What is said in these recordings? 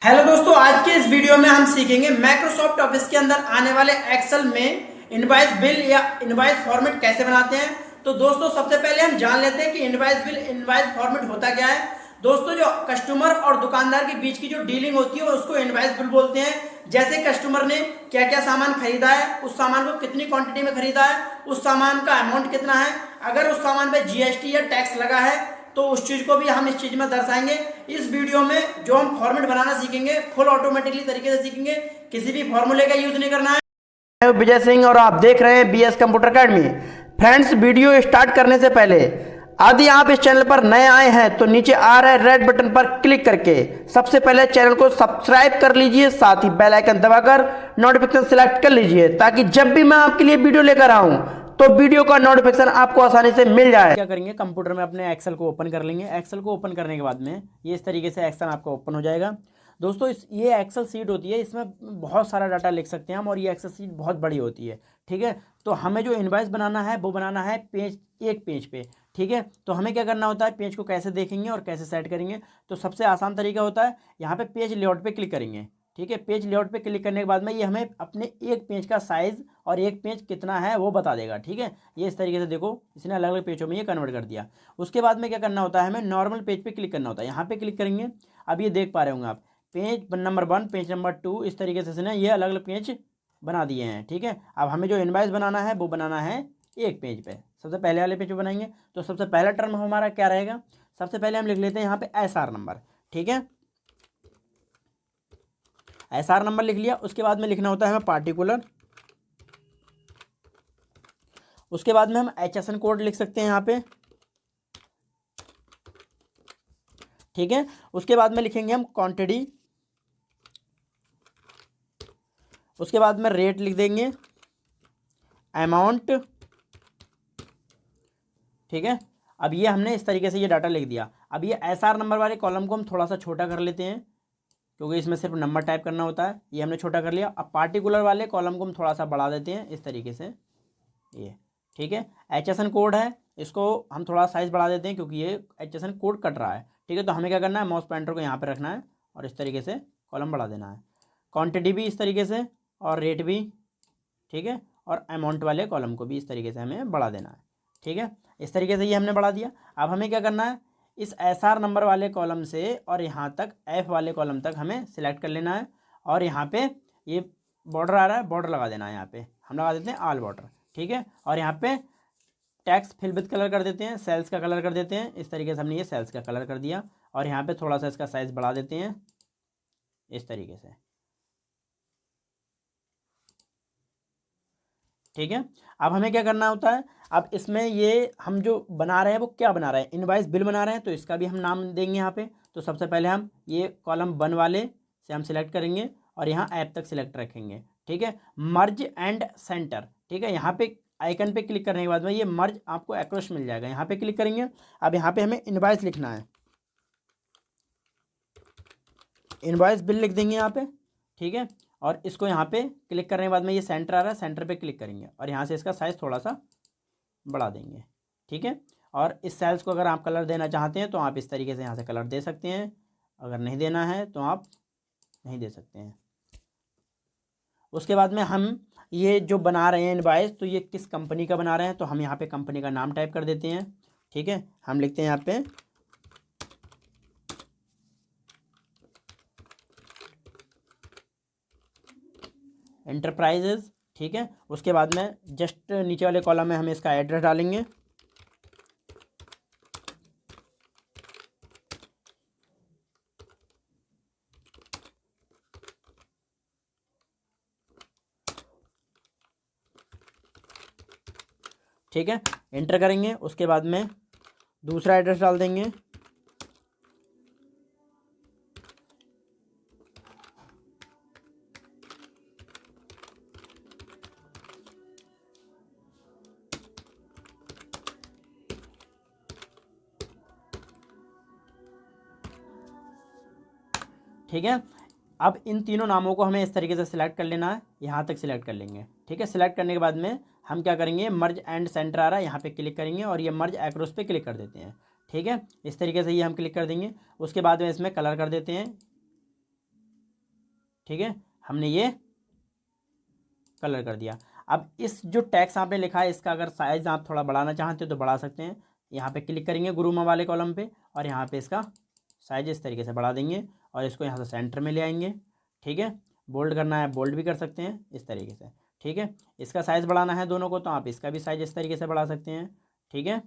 Hello दोस्तों, आज के इस वीडियो में हम सीखेंगे माइक्रोसॉफ्ट ऑफिस के अंदर आने वाले एक्सेल में इनवॉइस बिल या इनवॉइस फॉर्मेट कैसे बनाते हैं। तो दोस्तों सबसे पहले हम जान लेते हैं कि इनवॉइस बिल इनवॉइस फॉर्मेट होता क्या है। दोस्तों जो कस्टमर और दुकानदार के बीच की जो डीलिंग होती है उसको इनवॉइस बिल बोलते हैं। जैसे कस्टमर ने क्या क्या सामान खरीदा है, उस सामान को कितनी क्वांटिटी में खरीदा है, उस सामान का अमाउंट कितना है, अगर उस सामान पे जीएसटी या टैक्स लगा है तो उस चीज को भी हम इस चीज में दर्शाएंगे। इस वीडियो में जो हम फॉर्मेट बनाना सीखेंगे फुल ऑटोमेटिकली तरीके से सीखेंगे, किसी भी फॉर्मूले का यूज नहीं करना है। मैं विजय सिंह और आप देख रहे हैं BS computer academy. Friends, video start करने से पहले यदि आप इस चैनल पर नए आए हैं तो नीचे आ रहे रेड बटन पर क्लिक करके सबसे पहले चैनल को सब्सक्राइब कर लीजिए, साथ ही बेल आइकन दबाकर नोटिफिकेशन सिलेक्ट कर लीजिए ताकि जब भी मैं आपके लिए वीडियो लेकर आऊं तो वीडियो का नोटिफिकेशन आपको आसानी से मिल जाए। क्या करेंगे, कंप्यूटर में अपने एक्सेल को ओपन कर लेंगे। एक्सेल को ओपन करने के बाद में ये इस तरीके से एक्सेल आपका ओपन हो जाएगा। दोस्तों ये एक्सेल सीट होती है, इसमें बहुत सारा डाटा लिख सकते हैं हम, और ये एक्सेल सीट बहुत बड़ी होती है। ठीक है, तो हमें जो इनवॉइस बनाना है वो बनाना है एक पेज पे। ठीक है, तो हमें क्या करना होता है, पेज को कैसे देखेंगे और कैसे सेट करेंगे। तो सबसे आसान तरीका होता है, यहाँ पे पेज लेआउट पे क्लिक करेंगे। ठीक है, पेज लेआउट पे क्लिक करने के बाद में ये हमें अपने एक पेज का साइज़ और एक पेज कितना है वो बता देगा। ठीक है, ये इस तरीके से देखो, इसने अलग अलग पेजों में ये कन्वर्ट कर दिया। उसके बाद में क्या करना होता है, हमें नॉर्मल पेज पे क्लिक करना होता है। यहाँ पे क्लिक करेंगे, अब ये देख पा रहे होंगे आप, पेज नंबर 1, पेज नंबर 2, इस तरीके से इसने ये अलग अलग पेज बना दिए हैं। ठीक है, अब हमें जो इनवॉइस बनाना है वो बनाना है एक पेज पे। सबसे पहले वाले पेज पे बनाएंगे तो सबसे पहला टर्म हमारा क्या रहेगा, सबसे पहले हम लिख लेते हैं यहाँ पे एसआर नंबर। ठीक है, एसआर नंबर लिख लिया। उसके बाद में लिखना होता है हमें पार्टिकुलर। उसके बाद में हम एचएसएन कोड लिख सकते हैं यहाँ पे। ठीक है, उसके बाद में लिखेंगे हम क्वांटिटी। उसके बाद में रेट लिख देंगे, अमाउंट। ठीक है, अब ये हमने इस तरीके से ये डाटा लिख दिया। अब ये एसआर नंबर वाले कॉलम को हम थोड़ा सा छोटा कर लेते हैं क्योंकि इसमें सिर्फ नंबर टाइप करना होता है। ये हमने छोटा कर लिया। अब पार्टिकुलर वाले कॉलम को हम थोड़ा सा बढ़ा देते हैं इस तरीके से ये। ठीक है, एचएसएन कोड है, इसको हम थोड़ा साइज़ बढ़ा देते हैं क्योंकि ये एचएसएन कोड कट रहा है। ठीक है, तो हमें क्या करना है, माउस पॉइंटर को यहाँ पे रखना है और इस तरीके से कॉलम बढ़ा देना है। क्वांटिटी भी इस तरीके से और रेट भी। ठीक है, और अमाउंट वाले कॉलम को भी इस तरीके से हमें बढ़ा देना है। ठीक है, इस तरीके से ये हमने बढ़ा दिया। अब हमें क्या करना है, इस एसआर नंबर वाले कॉलम से और यहाँ तक एफ वाले कॉलम तक हमें सिलेक्ट कर लेना है। और यहाँ पे ये बॉर्डर आ रहा है, बॉर्डर लगा देना है। यहाँ पे हम लगा देते हैं ऑल बॉर्डर। ठीक है, और यहाँ पे टैक्स फिल विद कलर कर देते हैं, सेल्स का कलर कर देते हैं। इस तरीके से हमने ये सेल्स का कलर कर दिया और यहाँ पे थोड़ा सा इसका साइज़ बढ़ा देते हैं इस तरीके से। ठीक है, अब हमें क्या करना होता है, अब इसमें ये हम जो बना रहे हैं वो क्या बना रहे हैं, इनवॉइस बिल बना रहे हैं, तो इसका भी हम नाम देंगे यहाँ पे। तो सबसे पहले हम ये कॉलम 1 वाले से हम सिलेक्ट करेंगे और यहाँ ऐप तक सिलेक्ट रखेंगे। ठीक है, मर्ज एंड सेंटर। ठीक है, यहाँ पे आइकन पे क्लिक करने के बाद में ये मर्ज आपको एक्रोस मिल जाएगा, यहाँ पे क्लिक करेंगे। अब यहाँ पे हमें इनवॉइस लिखना है, इनवॉइस बिल लिख देंगे यहाँ पे। ठीक है, और इसको यहाँ पे क्लिक करने के बाद में ये सेंटर आ रहा है, सेंटर पे क्लिक करेंगे और यहाँ से इसका साइज़ थोड़ा सा बढ़ा देंगे। ठीक है, और इस सेल्स को अगर आप कलर देना चाहते हैं तो आप इस तरीके से यहाँ से कलर दे सकते हैं, अगर नहीं देना है तो आप नहीं दे सकते हैं। उसके बाद में हम ये जो बना रहे हैं इनवॉइस, तो ये किस कंपनी का बना रहे हैं, तो हम यहाँ पे कंपनी का नाम टाइप कर देते हैं। ठीक है, हम लिखते हैं यहाँ पे एंटरप्राइजेज। ठीक है, उसके बाद में जस्ट नीचे वाले कॉलम में हम इसका एड्रेस डालेंगे। ठीक है, एंटर करेंगे। उसके बाद में दूसरा एड्रेस डाल देंगे। ठीक है, अब इन तीनों नामों को हमें इस तरीके से सिलेक्ट कर लेना है, यहाँ तक सिलेक्ट कर लेंगे। ठीक है, सिलेक्ट करने के बाद में हम क्या करेंगे, मर्ज एंड सेंटर आ रहा है, यहाँ पे क्लिक करेंगे और ये मर्ज एक्रोस पे क्लिक कर देते हैं। ठीक है, इस तरीके से ये हम क्लिक कर देंगे। उसके बाद में इसमें कलर कर देते हैं, ठीक है, हमने ये कलर कर दिया। अब इस जो टैक्स आपने लिखा है इसका अगर साइज़ आप थोड़ा बढ़ाना चाहते हो तो बढ़ा सकते हैं। यहाँ पे क्लिक करेंगे गुरुमा वाले कॉलम पे और यहाँ पे इसका साइज इस तरीके से बढ़ा देंगे और इसको यहाँ से सेंटर में ले आएंगे। ठीक है, बोल्ड करना है बोल्ड भी कर सकते हैं इस तरीके से। ठीक है, इसका साइज़ बढ़ाना है दोनों को तो आप इसका भी साइज इस तरीके से बढ़ा सकते हैं। ठीक है,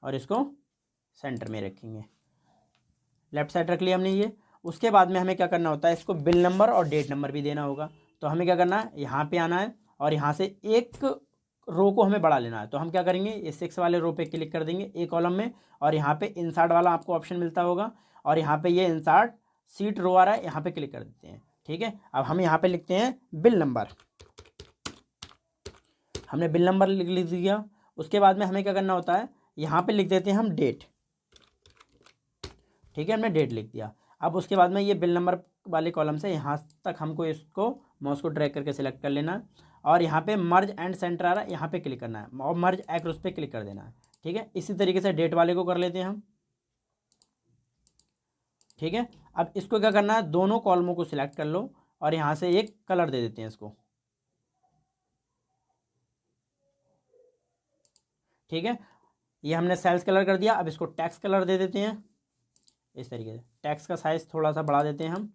और इसको सेंटर में रखेंगे, लेफ्ट साइड रख लिया हमने ये। उसके बाद में हमें क्या करना होता है, इसको बिल नंबर और डेट नंबर भी देना होगा। तो हमें क्या करना है, यहाँ पे आना है और यहाँ से एक रो को हमें बढ़ा लेना है। तो हम क्या करेंगे, ये 6 वाले रो पे क्लिक कर देंगे ए कॉलम में और यहाँ पे इंसर्ट वाला आपको ऑप्शन मिलता होगा और यहाँ पे ये इंसर्ट सीट रो आ रहा है, यहाँ पे क्लिक कर देते हैं। ठीक है, अब हम यहाँ पे लिखते हैं बिल नंबर, हमने बिल नंबर लिख दिया। उसके बाद में हमें क्या करना होता है, यहाँ पे लिख देते हैं हम डेट। ठीक है, हमने डेट लिख दिया। अब उसके बाद में ये बिल नंबर वाले कॉलम से यहाँ तक हमको इसको माउस को ड्रैग करके सिलेक्ट कर लेना है और यहाँ पे मर्ज एंड सेंटर आ रहा है, यहाँ पे क्लिक करना है और मर्ज एक्रोस पे क्लिक कर देना है। ठीक है, इसी तरीके से डेट वाले को कर लेते हैं हम। ठीक है, अब इसको क्या करना है, दोनों कॉलमों को सिलेक्ट कर लो और यहाँ से एक कलर दे देते हैं इसको। ठीक है, ये हमने सेल्स कलर कर दिया। अब इसको टैक्स कलर दे देते हैं इस तरीके से। टैक्स का साइज़ थोड़ा सा बढ़ा देते हैं हम।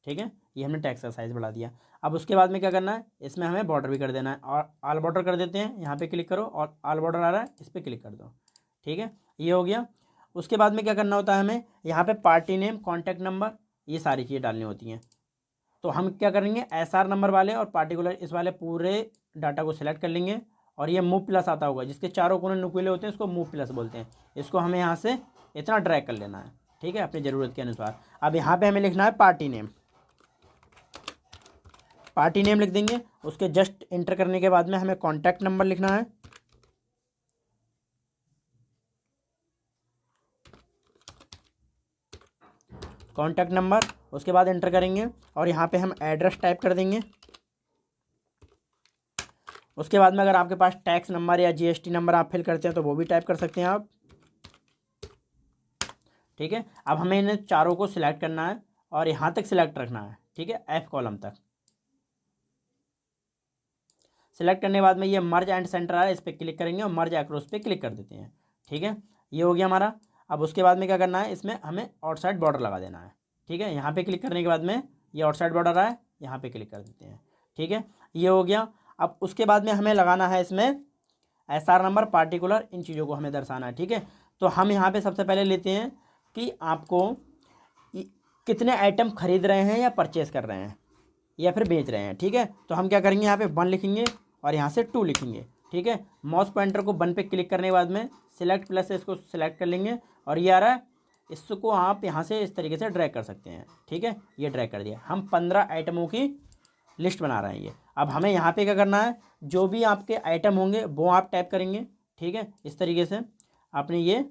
ठीक है, ये हमने टैक्स का साइज़ बढ़ा दिया। अब उसके बाद में क्या करना है, इसमें हमें बॉर्डर भी कर देना है और ऑल बॉर्डर कर देते हैं। यहाँ पे क्लिक करो और ऑल बॉर्डर आ रहा है, इस पर क्लिक कर दो। ठीक है, ये हो गया। उसके बाद में क्या करना होता है, हमें यहाँ पे पार्टी नेम, कॉन्टैक्ट नंबर, ये सारी चीज़ें डालनी होती हैं। तो हम क्या करेंगे, SR नंबर वाले और पार्टिकुलर इस वाले पूरे डाटा को सिलेक्ट कर लेंगे और ये मूव प्लस आता होगा जिसके चारों कोने नुकीले होते हैं, इसको मूव प्लस बोलते हैं। इसको हमें यहाँ से इतना ड्रैग कर लेना है। ठीक है, अपनी ज़रूरत के अनुसार। अब यहाँ पे हमें लिखना है पार्टी नेम, पार्टी नेम लिख देंगे। उसके जस्ट इंटर करने के बाद में हमें कॉन्टैक्ट नंबर लिखना है। कॉन्टैक्ट नंबर, उसके बाद इंटर करेंगे और यहाँ पे हम एड्रेस टाइप कर देंगे। उसके बाद में अगर आपके पास टैक्स नंबर या GST नंबर आप फिल करते हैं तो वो भी टाइप कर सकते हैं आप। ठीक है, अब हमें इन चारों को सिलेक्ट करना है और यहाँ तक सिलेक्ट रखना है। ठीक है, F कॉलम तक सिलेक्ट करने के बाद में ये मर्ज एंड सेंटर आ रहा है, इस पर क्लिक करेंगे और मर्ज एक्रोस पे क्लिक कर देते हैं। ठीक है, ये हो गया हमारा। अब उसके बाद में क्या करना है, इसमें हमें आउटसाइड बॉर्डर लगा देना है। ठीक है, यहाँ पे क्लिक करने के बाद में ये आउटसाइड बॉर्डर आ है, यहाँ पे क्लिक कर देते हैं। ठीक है, ये हो गया। अब उसके बाद में हमें लगाना है इसमें SR नंबर, पार्टिकुलर, इन चीज़ों को हमें दर्शाना है। ठीक है, तो हम यहाँ पे सबसे पहले लेते हैं कि आपको कितने आइटम खरीद रहे हैं या परचेस कर रहे हैं या फिर बेच रहे हैं। ठीक है, तो हम क्या करेंगे, यहाँ पे 1 लिखेंगे और यहाँ से 2 लिखेंगे। ठीक है, माउस पॉइंटर को 1 पे क्लिक करने के बाद में सिलेक्ट प्लस से इसको सिलेक्ट कर लेंगे और ये आ रहा है, इसको आप यहाँ से इस तरीके से ड्रैग कर सकते हैं। ठीक है, ये ड्रैग कर दिया। हम 15 आइटमों की लिस्ट बना रहे हैं ये। अब हमें यहाँ पे क्या करना है, जो भी आपके आइटम होंगे वो आप टाइप करेंगे। ठीक है, इस तरीके से आपने ये।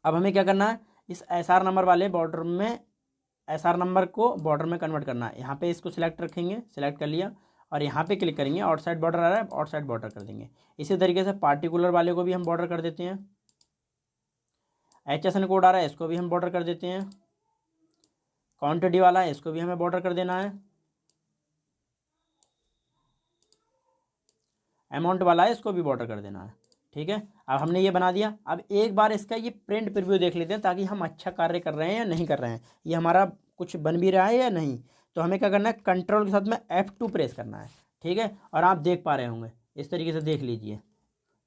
अब हमें क्या करना है, इस SR नंबर वाले बॉर्डर में SR नंबर को बॉर्डर में कन्वर्ट करना है। यहाँ पे इसको सिलेक्ट रखेंगे, सिलेक्ट कर लिया और यहाँ पे क्लिक करेंगे, आउटसाइड बॉर्डर आ रहा है, आउटसाइड बॉर्डर कर देंगे। इसी तरीके से पार्टिकुलर वाले को भी हम बॉर्डर कर देते हैं। HSN कोड आ रहा है, इसको भी हम बॉर्डर कर देते हैं। क्वांटिटी वाला है, इसको भी हमें बॉर्डर कर देना है। अमाउंट वाला है, इसको भी बॉर्डर कर देना है। ठीक है, अब हमने ये बना दिया। अब एक बार इसका ये प्रिंट प्रीव्यू देख लेते हैं ताकि हम अच्छा कार्य कर रहे हैं या नहीं कर रहे हैं, ये हमारा कुछ बन भी रहा है या नहीं। तो हमें क्या करना है, कंट्रोल के साथ में F2 प्रेस करना है। ठीक है, और आप देख पा रहे होंगे, इस तरीके से देख लीजिए।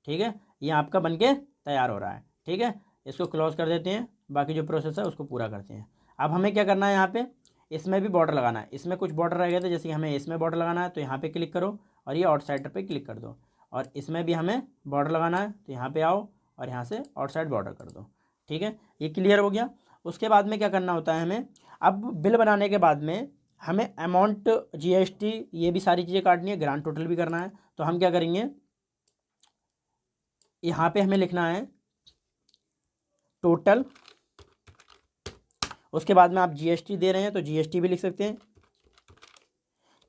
ठीक है, ये आपका बन के तैयार हो रहा है। ठीक है, इसको क्लोज कर देते हैं, बाकी जो प्रोसेस है उसको पूरा करते हैं। अब हमें क्या करना है, यहाँ पे इसमें भी बॉर्डर लगाना है। इसमें कुछ बॉर्डर रह गए थे, जैसे कि हमें इसमें बॉर्डर लगाना है तो यहाँ पे क्लिक करो और ये आउटसाइडर पे क्लिक कर दो। और इसमें भी हमें बॉर्डर लगाना है तो यहाँ पे आओ और यहाँ से आउटसाइड बॉर्डर कर दो। ठीक है, ये क्लियर हो गया। उसके बाद में क्या करना होता है हमें, अब बिल बनाने के बाद में हमें अमाउंट, GST, ये भी सारी चीज़ें काटनी है, ग्रांड टोटल भी करना है। तो हम क्या करेंगे, यहाँ पे हमें लिखना है टोटल। उसके बाद में आप GST दे रहे हैं तो GST भी लिख सकते हैं।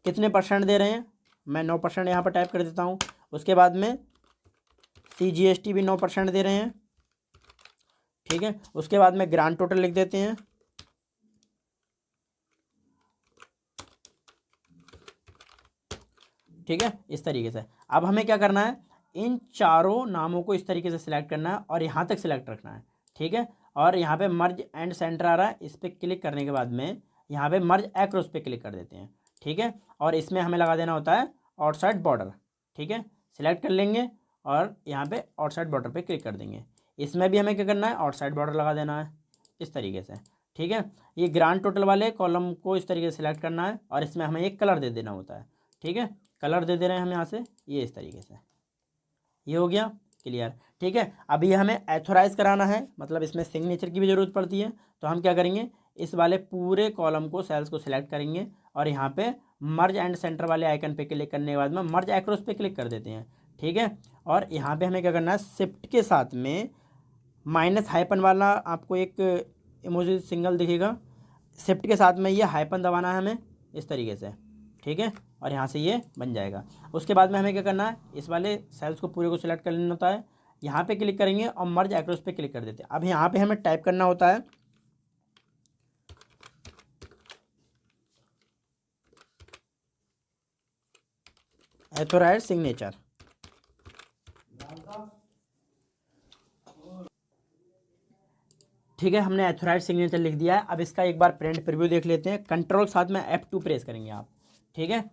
कितने % दे रहे हैं, मैं 9% यहाँ पर टाइप कर देता हूँ। उसके बाद में CGST भी 9% दे रहे हैं। ठीक है, उसके बाद में ग्रांड टोटल लिख देते हैं। ठीक है, इस तरीके से। अब हमें क्या करना है, इन चारों नामों को इस तरीके से सिलेक्ट करना है और यहाँ तक सिलेक्ट रखना है, ठीक है। और यहाँ पे मर्ज एंड सेंटर आ रहा है, इस पर क्लिक करने के बाद में यहाँ पे मर्ज एक्रॉस पे क्लिक कर देते हैं, ठीक है। और इसमें हमें लगा देना होता है आउटसाइड बॉर्डर, ठीक है। सिलेक्ट कर लेंगे और यहाँ पे आउटसाइड बॉर्डर पे क्लिक कर देंगे। इसमें भी हमें क्या करना है, आउटसाइड बॉर्डर लगा देना है इस तरीके से, ठीक है। ये ग्रांड टोटल वाले कॉलम को इस तरीके से सिलेक्ट करना है और इसमें हमें एक कलर दे देना होता है, ठीक है। कलर दे दे रहे हैं हम यहाँ से, ये इस तरीके से, ये हो गया क्लियर, ठीक है। अब ये हमें एथोराइज कराना है, मतलब इसमें सिग्नेचर की भी ज़रूरत पड़ती है। तो हम क्या करेंगे, इस वाले पूरे कॉलम को, सेल्स को सिलेक्ट करेंगे और यहाँ पे मर्ज एंड सेंटर वाले आइकन पे क्लिक करने के बाद में मर्ज एक्रॉस पे क्लिक कर देते हैं, ठीक है। और यहाँ पे हमें क्या करना है, शिफ्ट के साथ में माइनस हाइपन वाला आपको एक इमोजी सिंगल दिखेगा, शिफ्ट के साथ में ये हाइपन दबाना है हमें इस तरीके से, ठीक है। और यहाँ से ये बन जाएगा। उसके बाद में हमें क्या करना है, इस वाले सेल्स को पूरे को सिलेक्ट कर लेना होता है, यहाँ पे क्लिक करेंगे और मर्ज एक्रॉस पे क्लिक कर देते हैं। अब यहाँ पे हमें टाइप करना होता है एथोराइज्ड सिग्नेचर, ठीक है। हमने एथोराइज्ड सिग्नेचर लिख दिया है। अब इसका एक बार प्रिंट प्रीव्यू देख लेते हैं। कंट्रोल साथ में F2 प्रेस करेंगे आप, ठीक है।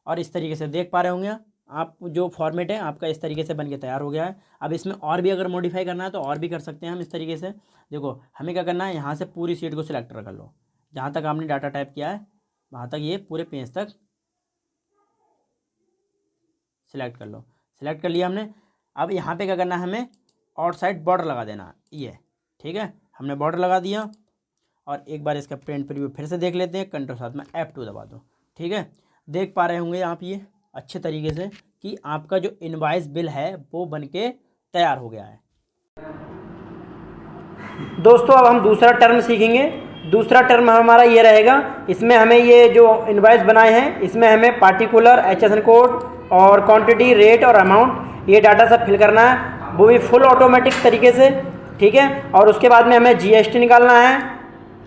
और इस तरीके से देख पा रहे होंगे आप, जो फॉर्मेट है आपका इस तरीके से बन के तैयार हो गया है। अब इसमें और भी अगर मॉडिफाई करना है तो और भी कर सकते हैं हम इस तरीके से। देखो हमें क्या करना है, यहाँ से पूरी शीट को सिलेक्ट कर लो, जहाँ तक आपने डाटा टाइप किया है वहाँ तक ये पूरे पेज तक सिलेक्ट कर लो। सिलेक्ट कर लिया हमने। अब यहाँ पे क्या करना है, हमें आउटसाइड बॉर्डर लगा देना है, ये ठीक है। हमने बॉर्डर लगा दिया और एक बार इसका प्रिंट प्रीव्यू फिर से देख लेते हैं। कंट्रोल साथ में F2 दबा दो, ठीक है। देख पा रहे होंगे आप ये अच्छे तरीके से कि आपका जो इनवॉइस बिल है वो बनके तैयार हो गया है। दोस्तों अब हम दूसरा टर्म सीखेंगे। दूसरा टर्म हमारा ये रहेगा, इसमें हमें ये जो इनवॉइस बनाए हैं इसमें हमें पार्टिकुलर, HSN कोड और क्वांटिटी, रेट और अमाउंट, ये डाटा सब फिल करना है, वो भी फुल ऑटोमेटिक तरीके से, ठीक है। और उसके बाद में हमें GST निकालना है,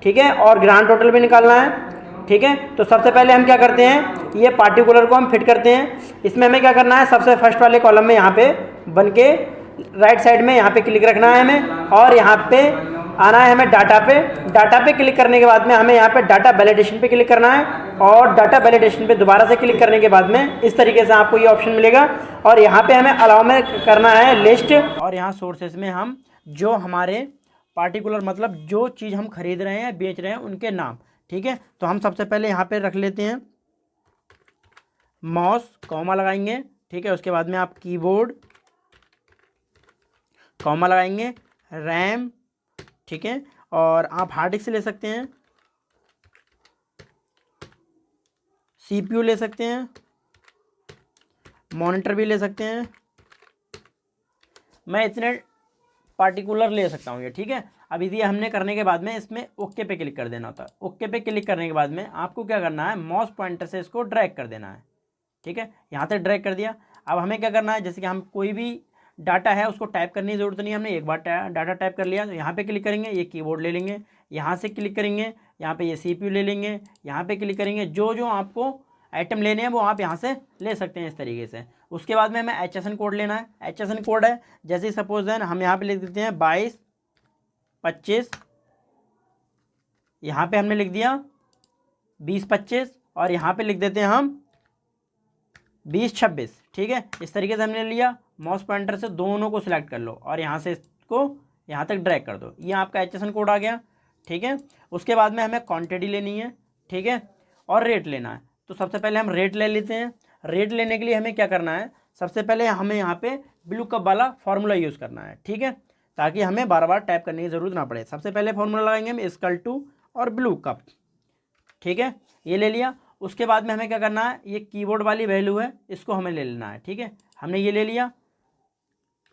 ठीक है, और ग्रांड टोटल भी निकालना है, ठीक है। तो सबसे पहले हम क्या करते हैं, ये पार्टिकुलर को हम फिट करते हैं। इसमें हमें क्या करना है, सबसे फर्स्ट वाले कॉलम में यहाँ पे बन के राइट साइड में यहाँ पे क्लिक रखना है हमें और यहाँ पे आना है हमें डाटा पे। डाटा पे क्लिक करने के बाद में हमें यहाँ पे डाटा वैलिडेशन पे क्लिक करना है और डाटा वैलिडेशन पे दोबारा से क्लिक करने के बाद में इस तरीके से आपको ये ऑप्शन मिलेगा। और यहाँ पे हमें अलाउ में करना है लिस्ट, और यहाँ सोर्सेस में हम जो हमारे पार्टिकुलर, मतलब जो चीज़ हम खरीद रहे हैं, बेच रहे हैं, उनके नाम, ठीक है। तो हम सबसे पहले यहाँ पे रख लेते हैं माउस, कॉमा लगाएंगे, ठीक है। उसके बाद में आप कीबोर्ड, कॉमा लगाएंगे, रैम, ठीक है। और आप हार्ड डिस्क ले सकते हैं, CPU ले सकते हैं, मॉनिटर भी ले सकते हैं। मैं इतने पार्टिकुलर ले सकता हूँ ये, ठीक है। अब ये हमने करने के बाद में इसमें ओके पे क्लिक कर देना होता है। ओके पे क्लिक करने के बाद में आपको क्या करना है, माउस पॉइंटर से इसको ड्रैग कर देना है, ठीक है। यहाँ तक ड्रैग कर दिया। अब हमें क्या करना है, जैसे कि हम कोई भी डाटा है उसको टाइप करने की ज़रूरत नहीं है, हमने एक बार डाटा टाइप कर लिया तो यहाँ पे क्लिक करेंगे, ये कीबोर्ड ले लेंगे, यहाँ से क्लिक करेंगे, यहाँ पे ये CPU ले लेंगे, यहाँ पे क्लिक करेंगे, जो जो आपको आइटम लेने हैं वो आप यहाँ से ले सकते हैं इस तरीके से। उसके बाद में हमें HSN कोड लेना है। HSN कोड है, जैसे सपोज देन हम यहाँ पे लिख देते हैं 2225, यहाँ पे हमने लिख दिया 2025 और यहाँ पे लिख देते हैं हम 2026, ठीक है। इस तरीके से हमने लिया। माउस पॉइंटर से दोनों को सिलेक्ट कर लो और यहाँ से इसको यहाँ तक ड्रैग कर दो, ये आपका HSN कोड आ गया, ठीक है। उसके बाद में हमें क्वांटिटी लेनी है, ठीक है, और रेट लेना है। तो सबसे पहले हम रेट ले लेते हैं। रेट लेने के लिए हमें क्या करना है, सबसे पहले हमें यहाँ पे ब्लू कप वाला फॉर्मूला यूज़ करना है, ठीक है, ताकि हमें बार बार टाइप करने की ज़रूरत ना पड़े। सबसे पहले फॉर्मूला लगाएंगे हम इक्वल टू और ब्लू कप, ठीक है, ये ले लिया। उसके बाद में हमें क्या करना है, ये कीबोर्ड वाली वैल्यू है, इसको हमें ले लेना है, ठीक है। हमने ये ले लिया,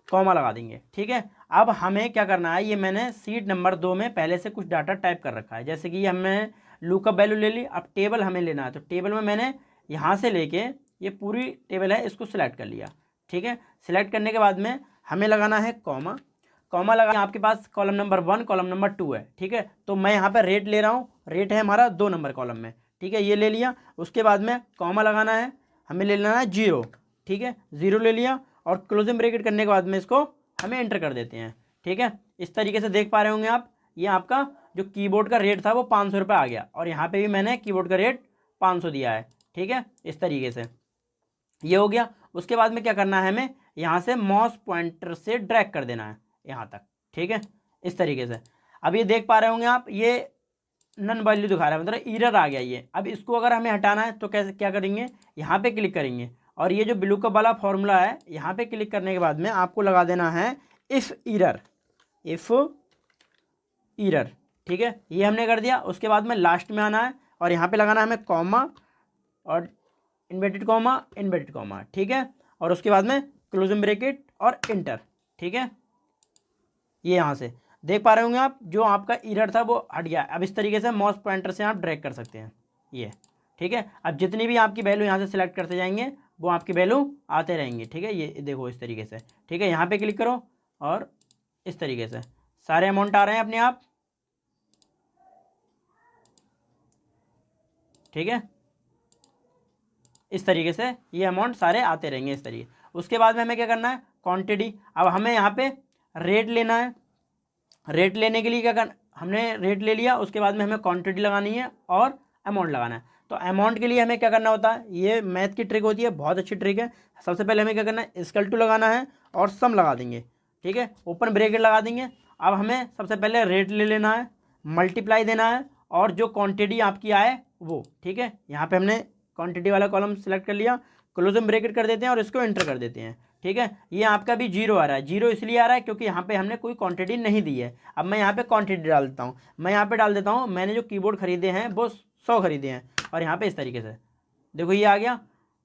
कॉमा लगा देंगे, ठीक है। अब हमें क्या करना है, ये मैंने सीट नंबर 2 में पहले से कुछ डाटा टाइप कर रखा है, जैसे कि ये हमने लुकअप वैल्यू ले ली। अब टेबल हमें लेना है, तो टेबल में मैंने यहाँ से लेके ये पूरी टेबल है इसको सिलेक्ट कर लिया, ठीक है। सिलेक्ट करने के बाद में हमें लगाना है कॉमा। कॉमा लगा, आपके पास कॉलम नंबर 1 कॉलम नंबर 2 है, ठीक है। तो मैं यहाँ पर रेट ले रहा हूँ, रेट है हमारा 2 नंबर कॉलम में, ठीक है, ये ले लिया। उसके बाद में कॉमा लगाना है, हमें ले लेना है 0, ठीक है, 0 ले लिया और क्लोजिंग ब्रैकेट करने के बाद में इसको हमें एंटर कर देते हैं, ठीक है। इस तरीके से देख पा रहे होंगे आप, ये आपका जो कीबोर्ड का रेट था वो 500 रुपये आ गया और यहाँ पे भी मैंने कीबोर्ड का रेट 500 दिया है, ठीक है। इस तरीके से ये हो गया। उसके बाद में क्या करना है, हमें यहाँ से माउस पॉइंटर से ड्रैग कर देना है यहाँ तक, ठीक है, इस तरीके से। अब ये देख पा रहे होंगे आप, ये नन वैल्यू दिखा रहा है, मतलब एरर आ गया ये। अब इसको अगर हमें हटाना है तो कैसे क्या करेंगे, यहाँ पे क्लिक करेंगे और ये जो ब्लू का वाला फॉर्मूला है यहाँ पे क्लिक करने के बाद में आपको लगा देना है इफ़ एरर, ठीक है, ये हमने कर दिया। उसके बाद में लास्ट में आना है और यहाँ पे लगाना है हमें कॉमा और इन्वर्टेड कॉमा, ठीक है, और उसके बाद में क्लोजिंग ब्रैकेट और इंटर, ठीक है। ये यहाँ से देख पा रहे होंगे आप, जो आपका एरर था वो हट गया। अब इस तरीके से माउस पॉइंटर से आप ड्रैग कर सकते हैं ये, ठीक है। अब जितनी भी आपकी वैल्यू यहाँ से सिलेक्ट करते जाएंगे वो आपकी वैल्यू आते रहेंगे, ठीक है। ये देखो इस तरीके से, ठीक है, यहाँ पे क्लिक करो और इस तरीके से सारे अमाउंट आ रहे हैं अपने आप, ठीक है। इस तरीके से ये अमाउंट सारे आते रहेंगे इस तरीके। उसके बाद में हमें क्या करना है, क्वांटिटी। अब हमें यहाँ पे रेट लेना है। रेट लेने के लिए क्या करना, हमने रेट ले लिया, उसके बाद में हमें क्वांटिटी लगानी है और अमाउंट लगाना है। तो अमाउंट के लिए हमें क्या करना होता है, ये मैथ की ट्रिक होती है, बहुत अच्छी ट्रिक है। सबसे पहले हमें क्या करना है, इक्वल टू लगाना है और सम लगा देंगे, ठीक है, ओपन ब्रैकेट लगा देंगे। अब हमें सबसे पहले रेट ले लेना है, मल्टीप्लाई देना है और जो क्वांटिटी आपकी आए वो, ठीक है। यहाँ पे हमने क्वांटिटी वाला कॉलम सेलेक्ट कर लिया, क्लोजिंग ब्रैकेट कर देते हैं और इसको एंटर कर देते हैं, ठीक है। ये आपका भी 0 आ रहा है। 0 इसलिए आ रहा है क्योंकि यहाँ पे हमने कोई क्वांटिटी नहीं दी है। अब मैं यहाँ पे क्वांटिटी डाल देता हूँ, मैं यहाँ पे डाल देता हूँ, मैंने जो कीबोर्ड खरीदे हैं वो 100 खरीदे हैं और यहाँ पे इस तरीके से देखो ये आ गया।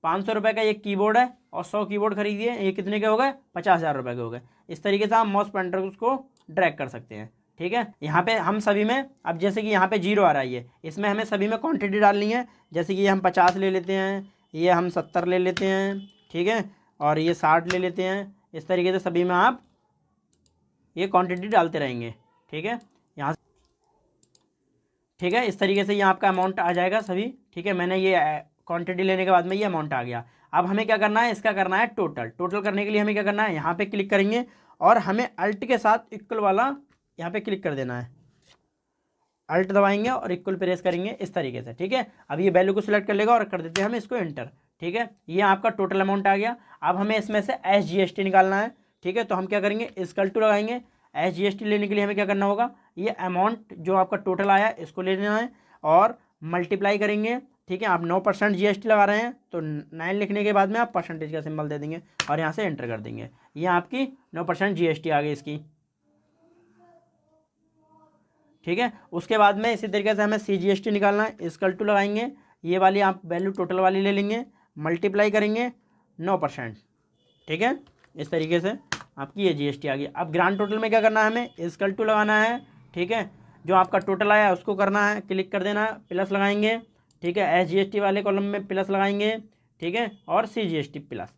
500 रुपये का एक कीबोर्ड है और 100 कीबोर्ड खरीदिए, ये कितने के हो गए, 50,000 रुपये के हो गए। इस तरीके से आप माउस पॉइंटर उसको ड्रैग कर सकते हैं, ठीक है। यहाँ पे हम सभी में, अब जैसे कि यहाँ पे 0 आ रहा है, ये इसमें हमें सभी में क्वांटिटी डालनी है। जैसे कि ये हम 50 ले लेते हैं, ये हम 70 ले लेते हैं, ठीक है, और ये 60 ले लेते हैं। इस तरीके से सभी में आप ये क्वांटिटी डालते रहेंगे, ठीक है, यहाँ, ठीक है। इस तरीके से ये आपका अमाउंट आ जाएगा सभी, ठीक है। मैंने ये क्वांटिटी लेने के बाद में ये अमाउंट आ गया। अब हमें क्या करना है, इसका करना है टोटल करने के लिए हमें क्या करना है, यहाँ पे क्लिक करेंगे और हमें अल्ट के साथ इक्वल वाला यहाँ पे क्लिक कर देना है। अल्ट दबाएंगे और इक्वल प्रेस करेंगे इस तरीके से, ठीक है। अब ये वैल्यू को सिलेक्ट कर लेगा और कर देते हैं हम इसको एंटर, ठीक है। ये आपका टोटल अमाउंट आ गया। अब हमें इसमें से SGST निकालना है, ठीक है। तो हम क्या करेंगे, इक्वल टू लगाएंगे। SGST लेने के लिए हमें क्या करना होगा, ये अमाउंट जो आपका टोटल आया इसको ले लेना है और मल्टीप्लाई करेंगे, ठीक है। आप 9% GST लगा रहे हैं तो 9 लिखने के बाद में आप परसेंटेज का सिंबल दे देंगे और यहाँ से एंटर कर देंगे। ये आपकी 9% GST आ गई इसकी, ठीक है। उसके बाद में इसी तरीके से हमें CGST निकालना है, इक्वल टू लगाएंगे, ये वाली आप वैल्यू टोटल वाली ले लेंगे, मल्टीप्लाई करेंगे 9%, ठीक है। इस तरीके से आपकी ये GST आ गई। अब ग्रांड टोटल में क्या करना है, हमें इक्वल टू लगाना है, ठीक है। जो आपका टोटल आया उसको करना है, क्लिक कर देना है, प्लस लगाएंगे, ठीक है। SGST वाले कॉलम में प्लस लगाएंगे, ठीक है, और CGST प्लस,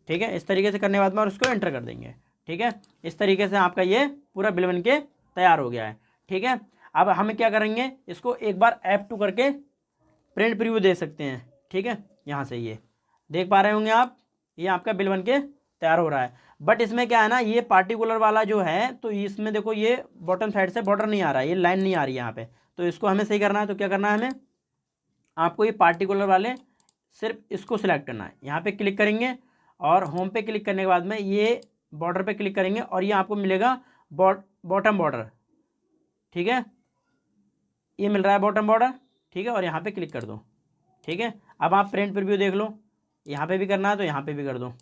ठीक है। इस तरीके से करने के बाद में और उसको एंटर कर देंगे, ठीक है। इस तरीके से आपका ये पूरा बिल बन के तैयार हो गया है, ठीक है। अब हम क्या करेंगे, इसको एक बार F2 करके प्रिंट प्रीव्यू दे सकते हैं, ठीक है। यहाँ से ये देख पा रहे होंगे आप, ये आपका बिल बन के तैयार हो रहा है। बट इसमें क्या है ना, ये पार्टिकुलर वाला जो है तो इसमें देखो ये बॉटम साइड से बॉर्डर नहीं आ रहा है, ये लाइन नहीं आ रही है यहाँ पे, तो इसको हमें सही करना है। तो क्या करना है, हमें आपको ये पार्टिकुलर वाले सिर्फ इसको सिलेक्ट करना है। यहाँ पे क्लिक करेंगे और होम पे क्लिक करने के बाद में ये बॉर्डर पे क्लिक करेंगे और ये आपको मिलेगा बॉटम बॉर्डर, ठीक है, ये मिल रहा है बॉटम बॉर्डर, ठीक है। और यहाँ पे क्लिक कर दो, ठीक है। अब आप प्रिंट प्रीव्यू देख लो, यहाँ पे भी करना है तो यहाँ पे भी कर दो,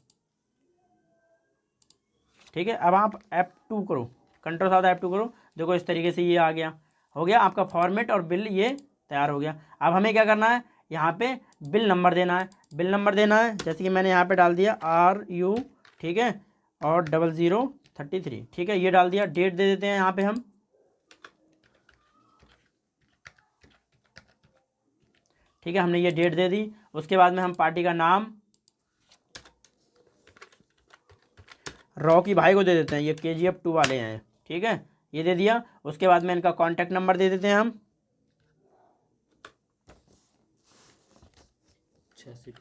ठीक है। अब आप F2 करो, कंट्रोल साथ F2 करो, देखो इस तरीके से ये आ गया, हो गया आपका फॉर्मेट और बिल ये तैयार हो गया। अब हमें क्या करना है, यहाँ पे बिल नंबर देना है, बिल नंबर देना है, जैसे कि मैंने यहाँ पे डाल दिया RU, ठीक है, और 0033, ठीक है, ये डाल दिया। डेट दे देते हैं यहाँ पे हम, ठीक है, हमने ये डेट दे दी। उसके बाद में हम पार्टी का नाम रॉकी भाई को दे देते हैं, ये KGF 2 वाले हैं, ठीक है, ये दे दिया। उसके बाद में इनका कॉन्टैक्ट नंबर दे देते हैं हम, 86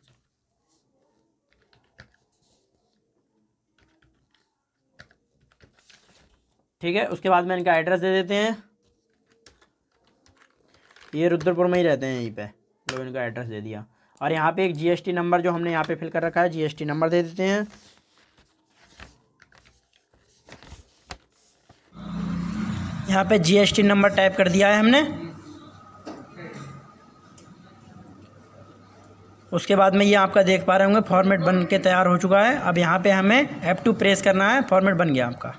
ठीक है। उसके बाद में इनका एड्रेस दे देते हैं, ये रुद्रपुर में ही रहते हैं, यहीं पे लोग इनका एड्रेस दे दिया। और यहाँ पे एक जीएसटी नंबर जो हमने यहाँ पे फिल कर रखा है, जीएसटी नंबर दे देते हैं। यहाँ पे जीएसटी नंबर टाइप कर दिया है हमने। उसके बाद में ये आपका देख पा रहे होंगे फॉर्मेट बन के तैयार हो चुका है। अब यहाँ पे हमें F2 प्रेस करना है, फॉर्मेट बन गया आपका।